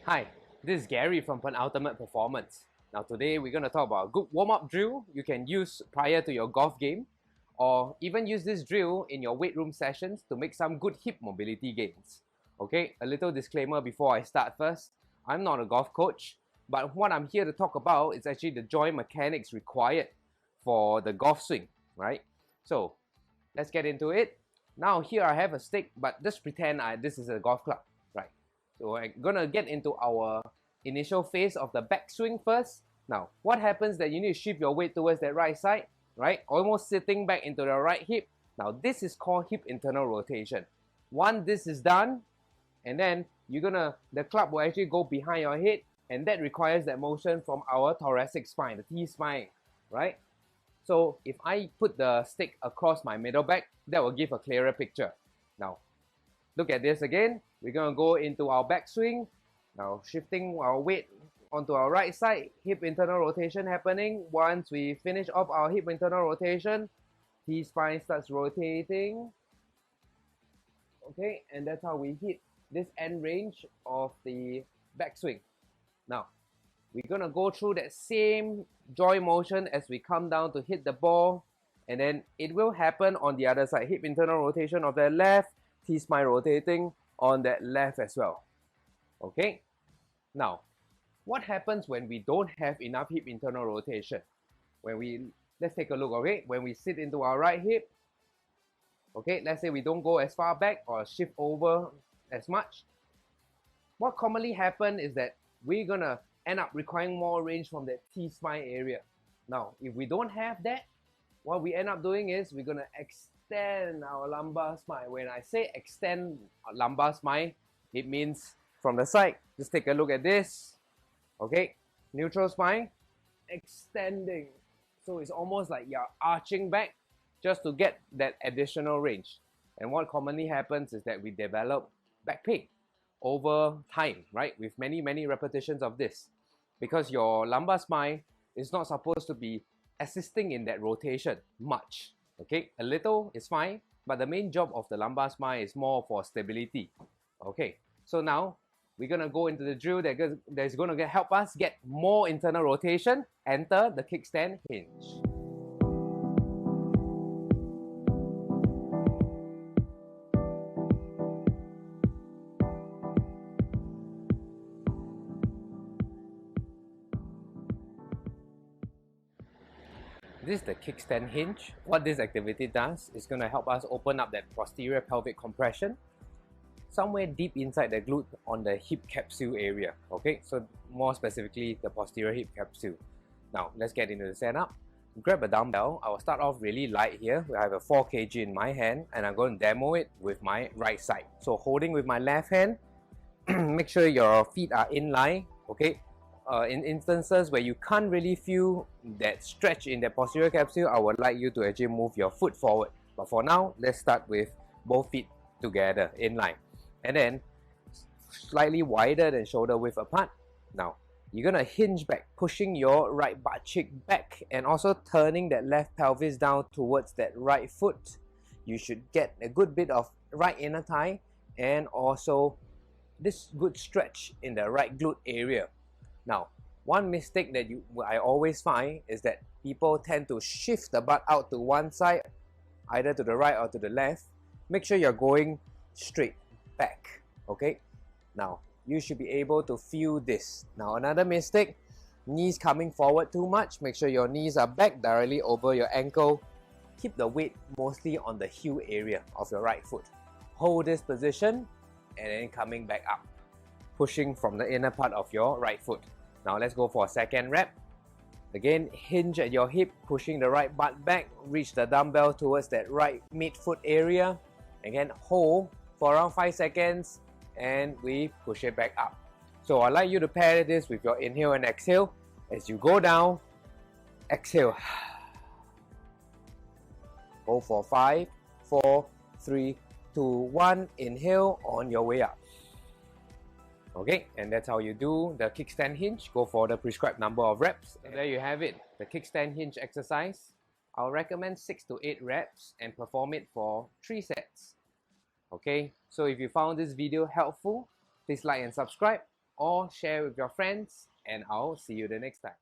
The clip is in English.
Hi, this is Gary from Penultimate Performance. Now today we're going to talk about a good warm-up drill you can use prior to your golf game, or even use this drill in your weight room sessions to make some good hip mobility gains. Okay, a little disclaimer before I start first. I'm not a golf coach, but what I'm here to talk about is actually the joint mechanics required for the golf swing, right? So let's get into it. Now here I have a stick, but just pretend this is a golf club, right? So I'm gonna get into our initial phase of the backswing first. Now, what happens that you need to shift your weight towards that right side, right? Almost sitting back into the right hip. Now, this is called hip internal rotation. Once this is done, and then the club will actually go behind your head, and that requires that motion from our thoracic spine, the T spine, right? So if I put the stick across my middle back, that will give a clearer picture. Now, look at this again. We're going to go into our backswing. Now, shifting our weight onto our right side, hip internal rotation happening. Once we finish off our hip internal rotation, T-spine starts rotating. Okay, and that's how we hit this end range of the backswing. Now, we're going to go through that same joint motion as we come down to hit the ball, and then it will happen on the other side. Hip internal rotation of the left, T-spine rotating on that left as well. Okay, now what happens when we don't have enough hip internal rotation? Let's take a look. Okay, when we sit into our right hip, okay, let's say we don't go as far back or shift over as much. What commonly happens is that we're gonna end up requiring more range from that T-spine area. Now, if we don't have that, what we end up doing is we're gonna extend our lumbar spine. When I say extend lumbar spine, it means from the side. Just take a look at this. Okay, neutral spine, extending. So it's almost like you're arching back just to get that additional range. And what commonly happens is that we develop back pain over time, right? With many repetitions of this. Because your lumbar spine is not supposed to be assisting in that rotation much. Okay, a little is fine, but the main job of the lumbar spine is more for stability. Okay, so now we're gonna go into the drill that's gonna help us get more internal rotation. Enter the kickstand hinge. This is the kickstand hinge. What this activity does is going to help us open up that posterior pelvic compression somewhere deep inside the glute on the hip capsule area. Okay, so more specifically the posterior hip capsule. Now let's get into the setup. Grab a dumbbell. I will start off really light here. I have a 4 kg in my hand and I'm going to demo it with my right side. So holding with my left hand, make sure your feet are in line. Okay, in instances where you can't really feel that stretch in the posterior capsule, I would like you to actually move your foot forward. But for now, let's start with both feet together in line. And then slightly wider than shoulder width apart. Now, you're going to hinge back, pushing your right butt cheek back and also turning that left pelvis down towards that right foot. You should get a good bit of right inner thigh and also this good stretch in the right glute area. Now, one mistake that I always find is that people tend to shift the butt out to one side, either to the right or to the left. Make sure you're going straight back, okay? Now, you should be able to feel this. Now, another mistake, knees coming forward too much. Make sure your knees are back directly over your ankle. Keep the weight mostly on the heel area of your right foot. Hold this position and then coming back up, pushing from the inner part of your right foot. Now let's go for a second rep. Again, hinge at your hip, pushing the right butt back, reach the dumbbell towards that right midfoot area. Again, hold for around 5 seconds and we push it back up. So I'd like you to pair this with your inhale and exhale. As you go down, exhale. Hold for 5, 4, 3, 2, 1. Inhale on your way up. Okay, and that's how you do the kickstand hinge. Go for the prescribed number of reps. And there you have it, the kickstand hinge exercise. I'll recommend 6 to 8 reps and perform it for 3 sets. Okay, so if you found this video helpful, please like and subscribe. or share with your friends, and I'll see you the next time.